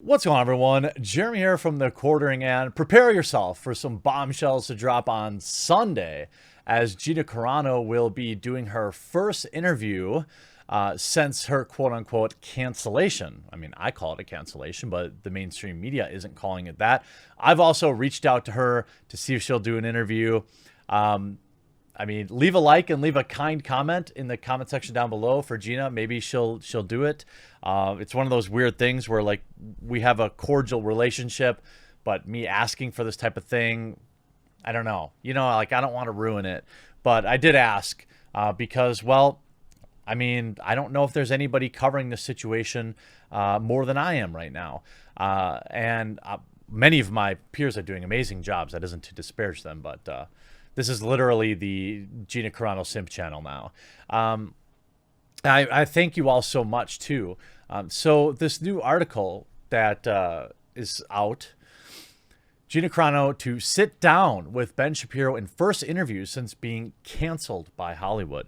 What's going on, everyone? Jeremy here from the Quartering, and prepare yourself for some bombshells to drop on Sunday, as Gina Carano will be doing her first interview since her quote-unquote cancellation. I mean, I call it a cancellation, but the mainstream media isn't calling it that. I've also reached out to her to see if she'll do an interview. I mean, leave a like and leave a kind comment in the comment section down below for Gina. Maybe she'll do it. It's one of those weird things where, like, we have a cordial relationship, but me asking for this type of thing, I don't know. Like, I don't want to ruin it. But I did ask because, well, I mean, I don't know if there's anybody covering this situation more than I am right now. And many of my peers are doing amazing jobs. That isn't to disparage them, but this is literally the Gina Carano Simp channel now. I thank you all so much, too. So this new article that is out, Gina Carano to sit down with Ben Shapiro in first interview since being canceled by Hollywood.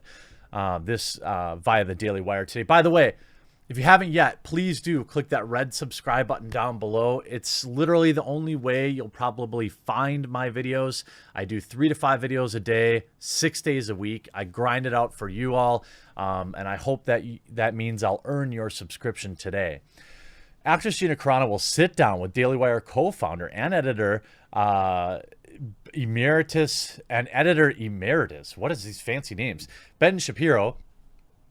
This via the Daily Wire today. By the way, if you haven't yet, please do click that red subscribe button down below. It's literally the only way you'll probably find my videos. I do 3 to 5 videos a day, 6 days a week. I grind it out for you all, and I hope that that means I'll earn your subscription today. Actress Gina Carano will sit down with Daily Wire co-founder and editor emeritus. What is these fancy names? Ben Shapiro.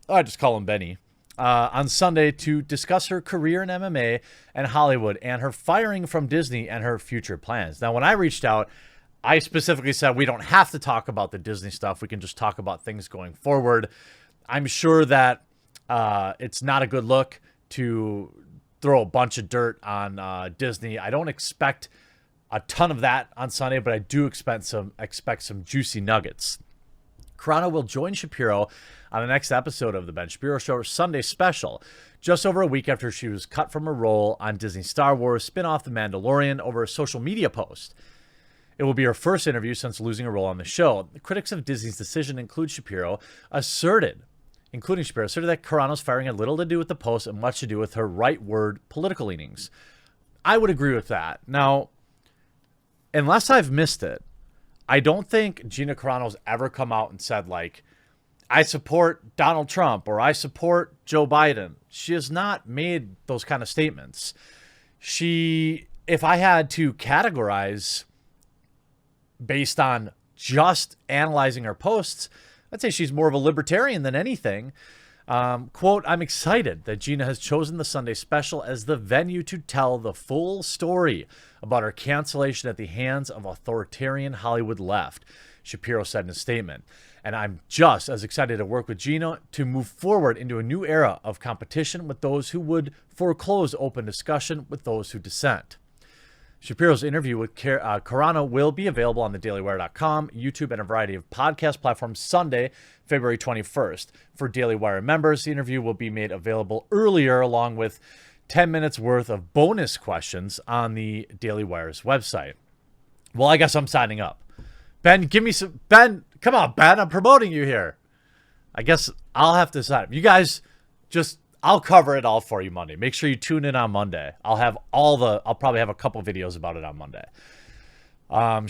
I just call him Benny. On Sunday to discuss her career in MMA and Hollywood and her firing from Disney and her future plans. Now, when I reached out, I specifically said we don't have to talk about the Disney stuff. We can just talk about things going forward. I'm sure that it's not a good look to throw a bunch of dirt on Disney. I don't expect a ton of that on Sunday, but I do expect some juicy nuggets. Carano will join Shapiro on the next episode of The Ben Shapiro Show Sunday special, just over a week after she was cut from her role on Disney Star Wars spin-off The Mandalorian over a social media post. It will be her first interview since losing a role on the show. The critics of Disney's decision including Shapiro asserted that Carano's firing had little to do with the post and much to do with her right-word political leanings. I would agree with that. Now, unless I've missed it, I don't think Gina Carano's ever come out and said, like, I support Donald Trump or I support Joe Biden. She has not made those kind of statements. If I had to categorize based on just analyzing her posts, I'd say she's more of a libertarian than anything. Quote, I'm excited that Gina has chosen the Sunday special as the venue to tell the full story about her cancellation at the hands of authoritarian Hollywood left, Shapiro said in a statement. And I'm just as excited to work with Gina to move forward into a new era of competition with those who would foreclose open discussion with those who dissent. Shapiro's interview with Carano will be available on thedailywire.com, YouTube, and a variety of podcast platforms Sunday, February 21st. For Daily Wire members, the interview will be made available earlier, along with 10 minutes worth of bonus questions on the Daily Wire's website. Well, I guess I'm signing up. Ben, give me some... Ben, come on, Ben, I'm promoting you here. I guess I'll have to sign up. You guys just... I'll cover it all for you Monday. Make sure you tune in on Monday. I'll probably have a couple videos about it on Monday.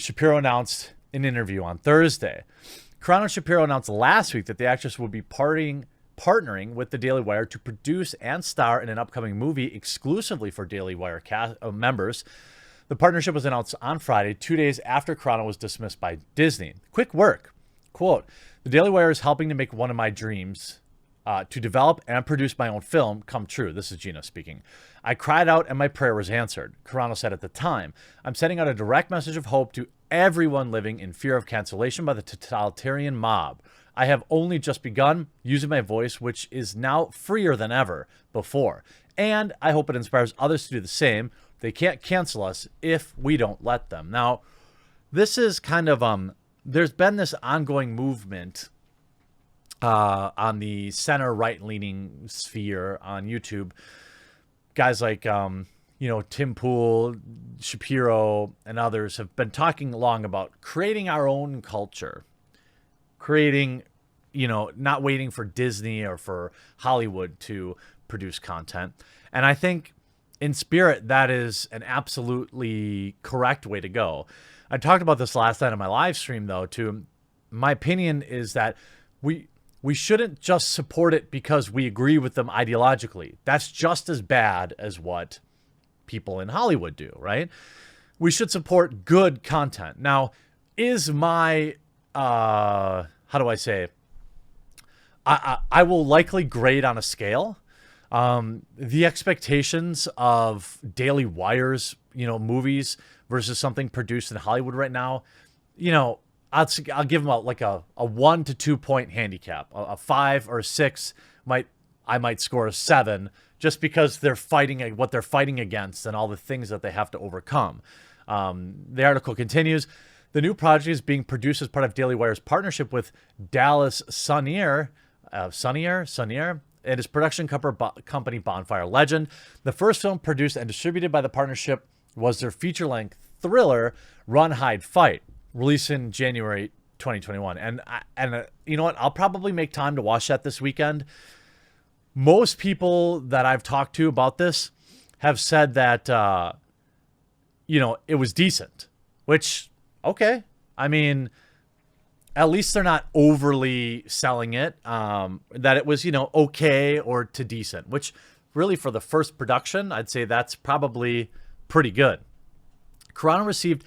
Shapiro announced an interview on Thursday. Carano and Shapiro announced last week that the actress would be partnering with the Daily Wire to produce and star in an upcoming movie exclusively for Daily Wire members. The partnership was announced on Friday, 2 days after Carano was dismissed by Disney. Quick work. Quote, the Daily Wire is helping to make one of my dreams to develop and produce my own film come true. This is Gina speaking. I cried out and my prayer was answered. Carano said at the time, I'm sending out a direct message of hope to everyone living in fear of cancellation by the totalitarian mob. I have only just begun using my voice, which is now freer than ever before. And I hope it inspires others to do the same. They can't cancel us if we don't let them. Now, this is kind of, there's been this ongoing movement on the center right-leaning sphere on YouTube. Guys like, Tim Pool, Shapiro, and others have been talking long about creating our own culture, creating, not waiting for Disney or for Hollywood to produce content. And I think in spirit, that is an absolutely correct way to go. I talked about this last night on my live stream, though, too. My opinion is that we shouldn't just support it because we agree with them ideologically. That's just as bad as what people in Hollywood do, right? We should support good content. Now, is my, how do I say, I will likely grade on a scale. The expectations of Daily Wire's, movies versus something produced in Hollywood right now, I'll give them a 1 to 2 point handicap. A 5 or a 6 I might score a 7 just because they're fighting what they're fighting against and all the things that they have to overcome. The article continues. The new project is being produced as part of Daily Wire's partnership with Dallas Sunnier and its production company Bonfire Legend. The first film produced and distributed by the partnership was their feature-length thriller Run, Hide, Fight, released in January 2021. And you know what? I'll probably make time to watch that this weekend. Most people that I've talked to about this have said that, it was decent, which, okay. I mean, at least they're not overly selling it, that it was, okay or to decent, which really for the first production, I'd say that's probably pretty good. Carano received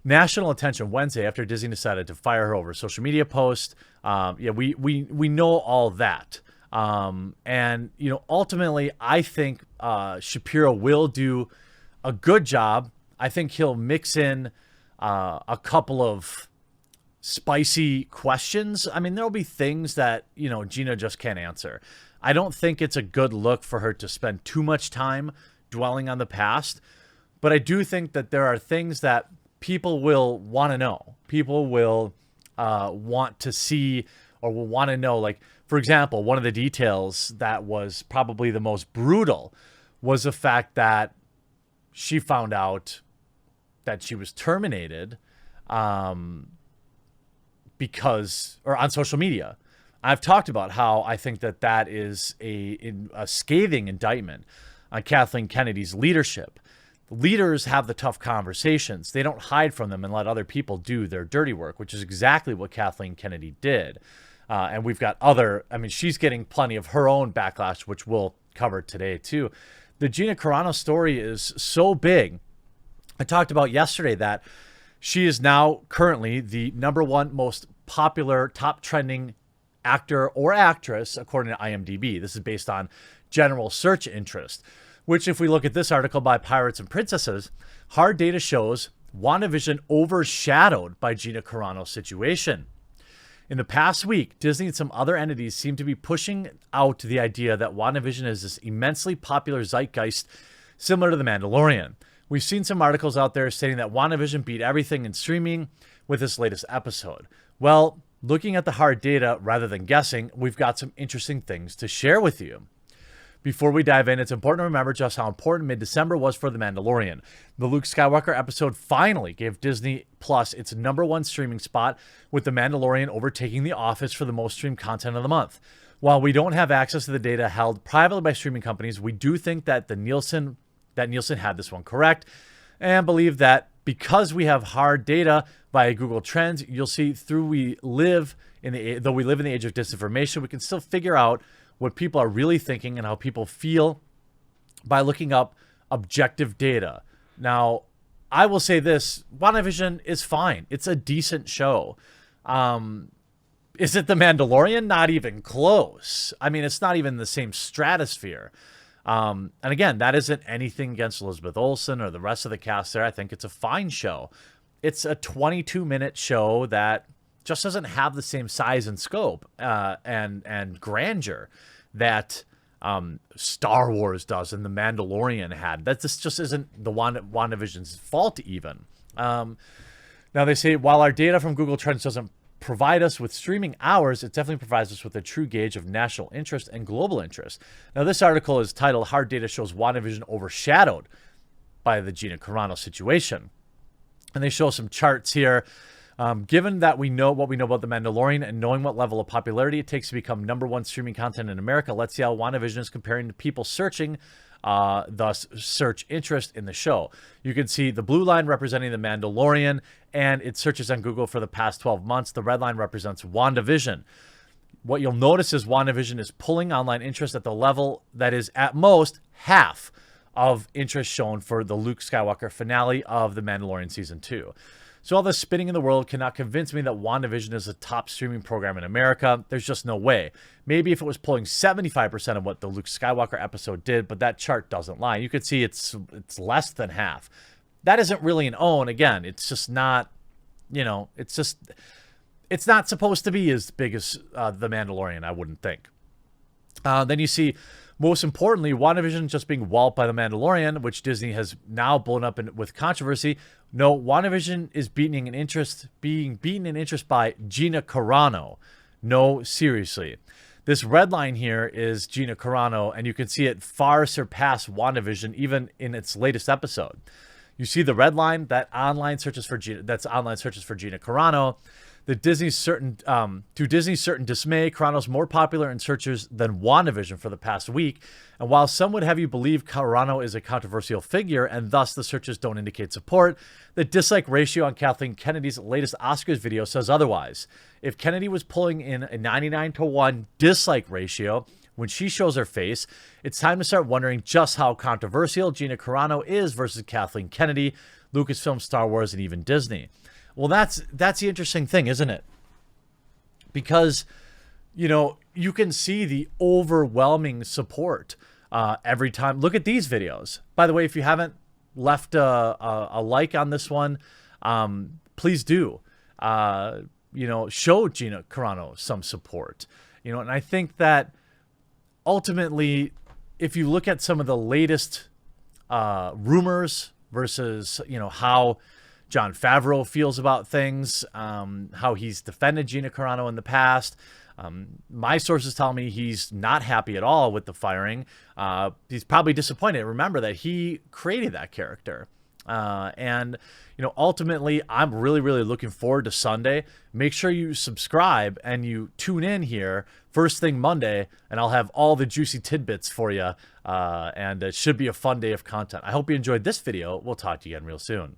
national attention Wednesday after Disney decided to fire her over a social media post. We know all that. And ultimately, I think Shapiro will do a good job. I think he'll mix in a couple of spicy questions. I mean, there'll be things that, Gina just can't answer. I don't think it's a good look for her to spend too much time dwelling on the past. But I do think that there are things that people will want to know. People will want to see or will want to know. Like, for example, one of the details that was probably the most brutal was the fact that she found out that she was terminated because, or on social media. I've talked about how I think that is a scathing indictment on Kathleen Kennedy's leadership. Leaders have the tough conversations. They don't hide from them and let other people do their dirty work, which is exactly what Kathleen Kennedy did. And we've got she's getting plenty of her own backlash, which we'll cover today too. The Gina Carano story is so big. I talked about yesterday that she is now currently the #1 most popular top trending actor or actress, according to IMDb. This is based on general search interest, which if we look at this article by Pirates and Princesses, hard data shows WandaVision overshadowed by Gina Carano's situation. In the past week, Disney and some other entities seem to be pushing out the idea that WandaVision is this immensely popular zeitgeist similar to The Mandalorian. We've seen some articles out there stating that WandaVision beat everything in streaming with this latest episode. Well, looking at the hard data rather than guessing, we've got some interesting things to share with you. Before we dive in, it's important to remember just how important mid-December was for The Mandalorian. The Luke Skywalker episode finally gave Disney Plus its #1 streaming spot, with The Mandalorian overtaking The Office for the most streamed content of the month. While we don't have access to the data held privately by streaming companies, we do think that Nielsen had this one correct, and believe that because we have hard data via Google Trends, you'll see though we live in the age of disinformation, we can still figure out what people are really thinking and how people feel by looking up objective data. Now, I will say this, WandaVision is fine. It's a decent show. Is it The Mandalorian? Not even close. I mean, it's not even the same stratosphere. And again, that isn't anything against Elizabeth Olsen or the rest of the cast there. I think it's a fine show. It's a 22-minute show that just doesn't have the same size and scope and grandeur that Star Wars does and The Mandalorian had. This just isn't the WandaVision's fault even. Now they say, while our data from Google Trends doesn't provide us with streaming hours, it definitely provides us with a true gauge of national interest and global interest. Now this article is titled, Hard Data Shows WandaVision Overshadowed by the Gina Carano Situation. And they show some charts here Given that we know what we know about The Mandalorian and knowing what level of popularity it takes to become #1 streaming content in America, let's see how WandaVision is comparing to people searching, thus search interest in the show. You can see the blue line representing The Mandalorian and its searches on Google for the past 12 months. The red line represents WandaVision. What you'll notice is WandaVision is pulling online interest at the level that is at most half of interest shown for the Luke Skywalker finale of The Mandalorian Season 2. So all the spinning in the world cannot convince me that WandaVision is a top streaming program in America. There's just no way. Maybe if it was pulling 75% of what the Luke Skywalker episode did, but that chart doesn't lie. You could see it's less than half. That isn't really an own. Again, it's just not, it's not supposed to be as big as The Mandalorian, I wouldn't think. Then you see, most importantly, WandaVision just being walloped by The Mandalorian, which Disney has now blown up with controversy. No, WandaVision is being beaten in interest by Gina Carano. No, seriously. This red line here is Gina Carano, and you can see it far surpass WandaVision even in its latest episode. You see the red line, that's online searches for Gina Carano. To Disney's certain dismay, Carano's more popular in searches than WandaVision for the past week. And while some would have you believe Carano is a controversial figure and thus the searches don't indicate support, the dislike ratio on Kathleen Kennedy's latest Oscars video says otherwise. If Kennedy was pulling in a 99-to-1 dislike ratio when she shows her face, it's time to start wondering just how controversial Gina Carano is versus Kathleen Kennedy, Lucasfilm, Star Wars, and even Disney. Well, that's the interesting thing, isn't it? Because, you can see the overwhelming support every time. Look at these videos. By the way, if you haven't left a like on this one, please do. Show Gina Carano some support. And I think that ultimately, if you look at some of the latest rumors versus, how Jon Favreau feels about things, how he's defended Gina Carano in the past. My sources tell me he's not happy at all with the firing. He's probably disappointed. Remember that he created that character. And ultimately, I'm really, really looking forward to Sunday. Make sure you subscribe and you tune in here first thing Monday, and I'll have all the juicy tidbits for you. And it should be a fun day of content. I hope you enjoyed this video. We'll talk to you again real soon.